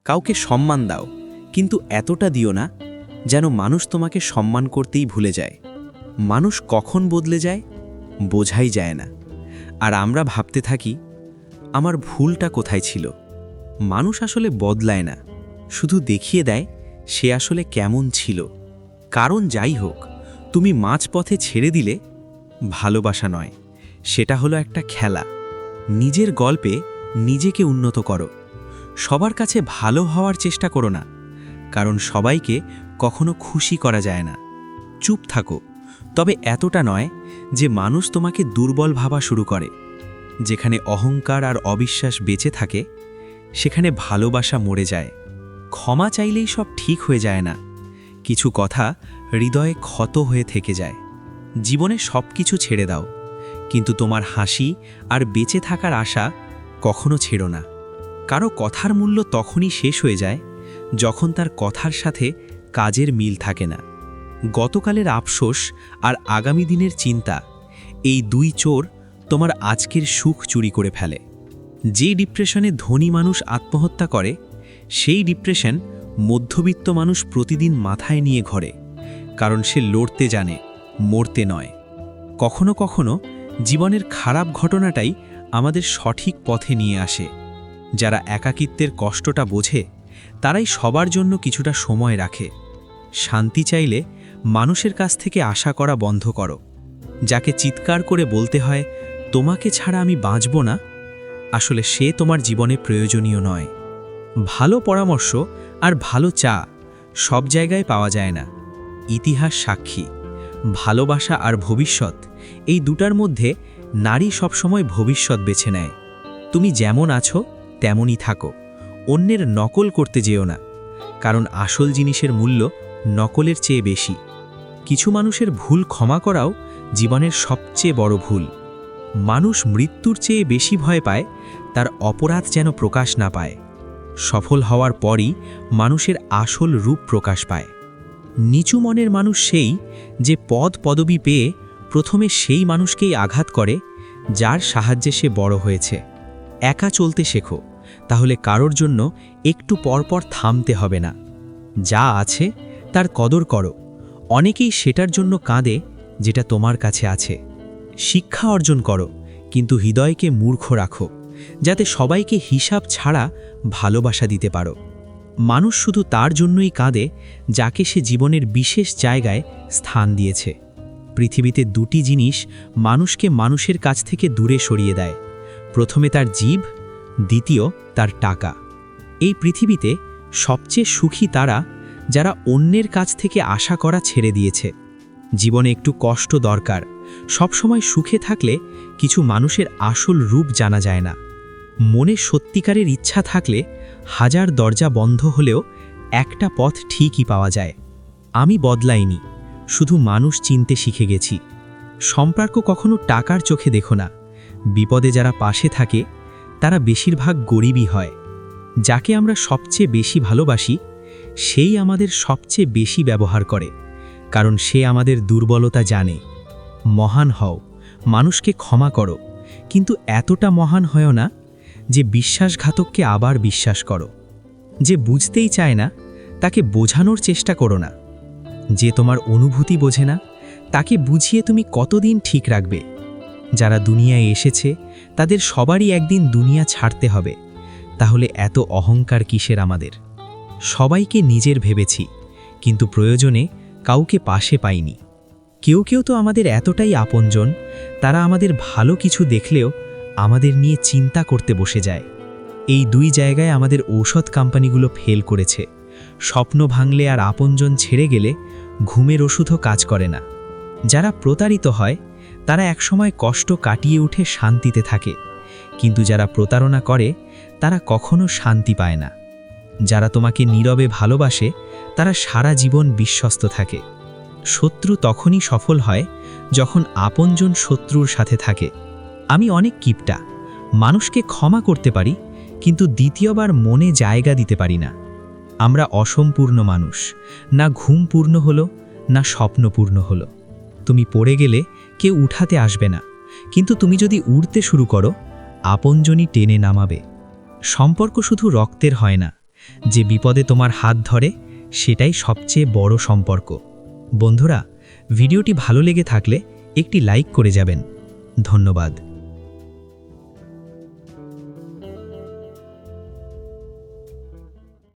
কাউকে সম্মান দাও, কিন্তু এতটা দিও না যেন মানুষ তোমাকে সম্মান করতেই ভুলে যায়। মানুষ কখন বদলে যায় বোঝাই যায় না, আর আমরা ভাবতে থাকি আমার ভুলটা কোথায় ছিল। মানুষ আসলে বদলায় না, শুধু দেখিয়ে দেয় সে আসলে কেমন ছিল। কারণ যাই হোক, তুমি মাঝপথে ছেড়ে দিলে ভালোবাসা নয়, সেটা হলো একটা খেলা। নিজের গল্পে নিজেকে উন্নত করো, সবার কাছে ভালো হওয়ার চেষ্টা করো না, কারণ সবাইকে কখনো খুশি করা যায় না। চুপ থাকো, তবে এতটা নয় যে মানুষ তোমাকে দুর্বল ভাবা শুরু করে। যেখানে অহংকার আর অবিশ্বাস বেঁচে থাকে সেখানে ভালোবাসা মরে যায়। ক্ষমা চাইলেই সব ঠিক হয়ে যায় না, কিছু কথা হৃদয়ে ক্ষত হয়ে থেকে যায়। জীবনে সব কিছু ছেড়ে দাও, কিন্তু তোমার হাসি আর বেঁচে থাকার আশা কখনো ছেড়ো না। কারো কথার মূল্য তখনই শেষ হয়ে যায় যখন তার কথার সাথে কাজের মিল থাকে না। গতকালের আফসোস আর আগামী দিনের চিন্তা, এই দুই চোর তোমার আজকের সুখ চুরি করে ফেলে। যে ডিপ্রেশনে ধনী মানুষ আত্মহত্যা করে, সেই ডিপ্রেশন মধ্যবিত্ত মানুষ প্রতিদিন মাথায় নিয়ে ঘরে, কারণ সে লড়তে জানে, মরতে নয়। কখনো কখনো জীবনের খারাপ ঘটনাটাই আমাদের সঠিক পথে নিয়ে আসে। যারা একাকিত্বের কষ্টটা বোঝে তারাই সবার জন্য কিছুটা সময় রাখে। শান্তি চাইলে মানুষের কাছ থেকে আশা করা বন্ধ করো। যাকে চিৎকার করে বলতে হয় তোমাকে ছাড়া আমি বাঁচব না, আসলে সে তোমার জীবনে প্রয়োজনীয় নয়। ভালো পরামর্শ আর ভালো চা সব জায়গায় পাওয়া যায় না। ইতিহাস সাক্ষী, ভালোবাসা আর ভবিষ্যৎ, এই দুটার মধ্যে নারী সবসময় ভবিষ্যৎ বেছে নেয়। তুমি যেমন আছো তেমনই থাকো, অন্যের নকল করতে যেও না, কারণ আসল জিনিসের মূল্য নকলের চেয়ে বেশি। কিছু মানুষের ভুল ক্ষমা করাও জীবনের সবচেয়ে বড় ভুল। মানুষ মৃত্যুর চেয়ে বেশি ভয় পায় তার অপরাধ যেন প্রকাশ না পায়। সফল হওয়ার পরই মানুষের আসল রূপ প্রকাশ পায়। নিচু মনের মানুষ সেই যে পদ পদবি পেয়ে প্রথমে সেই মানুষকেই আঘাত করে যার সাহায্যে সে বড় হয়েছে। একা চলতে শেখো, তাহলে কারোর জন্য একটু পরপর থামতে হবে না। যা আছে তার কদর করো, অনেকেই সেটার জন্য কাঁদে যেটা তোমার কাছে আছে। শিক্ষা অর্জন করো, কিন্তু হৃদয়কে মূর্খ রাখো, যাতে সবাইকে হিসাব ছাড়া ভালোবাসা দিতে পারো। মানুষ শুধু তার জন্যই কাঁদে যাকে সে জীবনের বিশেষ জায়গায় স্থান দিয়েছে। পৃথিবীতে দুটি জিনিস মানুষকে মানুষের কাছ থেকে দূরে সরিয়ে দেয়, প্রথমে তার জিভ, দ্বিতীয় তার টাকা। এই পৃথিবীতে সবচেয়ে সুখী তারা যারা অন্যের কাছ থেকে আশা করা ছেড়ে দিয়েছে। জীবনে একটু কষ্ট দরকার, সবসময় সুখে থাকলে কিছু মানুষের আসল রূপ জানা যায় না। মনে সত্যিকারের ইচ্ছা থাকলে হাজার দরজা বন্ধ হলেও একটা পথ ঠিকই পাওয়া যায়। আমি বদলাইনি, শুধু মানুষ চিনতে শিখে গেছি। সম্পর্ক কখনো টাকার চোখে দেখো না, বিপদে যারা পাশে থাকে তারা বেশিরভাগ গরিবই হয়। যাকে আমরা সবচেয়ে বেশি ভালোবাসি সেই আমাদের সবচেয়ে বেশি ব্যবহার করে, কারণ সে আমাদের দুর্বলতা জানে। মহান হও, মানুষকে ক্ষমা করো, কিন্তু এতটা মহান হয়ও না যে বিশ্বাসঘাতককে আবার বিশ্বাস করো। যে বুঝতেই চায় না তাকে বোঝানোর চেষ্টা করো না। যে তোমার অনুভূতি বোঝে না তাকে বুঝিয়ে তুমি কতদিন ঠিক রাখবে। যারা দুনিয়ায় এসেছে তাদের সবারই একদিন দুনিয়া ছাড়তে হবে, তাহলে এত অহংকার কিসের আমাদের? সবাইকে নিজের ভেবেছি, কিন্তু প্রয়োজনে কাউকে পাশে পাইনি। কেউ কেউ তো আমাদের এতটাই আপনজন, তারা আমাদের ভালো কিছু দেখলেও আমাদের নিয়ে চিন্তা করতে বসে যায়। এই দুই জায়গায় আমাদের ঔষধ কোম্পানিগুলো ফেল করেছে। স্বপ্ন ভাঙলে আর আপনজন ছেড়ে গেলে ঘুমের ওষুধও কাজ করে না। যারা প্রতারিত হয় তারা একসময় কষ্ট কাটিয়ে উঠে শান্তিতে থাকে, কিন্তু যারা প্রতারণা করে তারা কখনো শান্তি পায় না। যারা তোমাকে নীরবে ভালোবাসে তারা সারা জীবন বিশ্বস্ত থাকে। শত্রু তখনই সফল হয় যখন আপনজন শত্রুর সাথে থাকে। আমি অনেক কিপটা, মানুষকে ক্ষমা করতে পারি, কিন্তু দ্বিতীয়বার মনে জায়গা দিতে পারি না। আমরা অসম্পূর্ণ মানুষ, না ঘুম পূর্ণ হলো না স্বপ্ন পূর্ণ হলো। তুমি পড়ে গেলে কেউ উঠাতে আসবে না, কিন্তু তুমি যদি উড়তে শুরু করো আপনজনই টেনে নামাবে। সম্পর্ক শুধু রক্তের হয় না, যে বিপদে তোমার হাত ধরে সেটাই সবচেয়ে বড় সম্পর্ক। বন্ধুরা, ভিডিওটি ভালো লেগে থাকলে একটি লাইক করে যাবেন। ধন্যবাদ।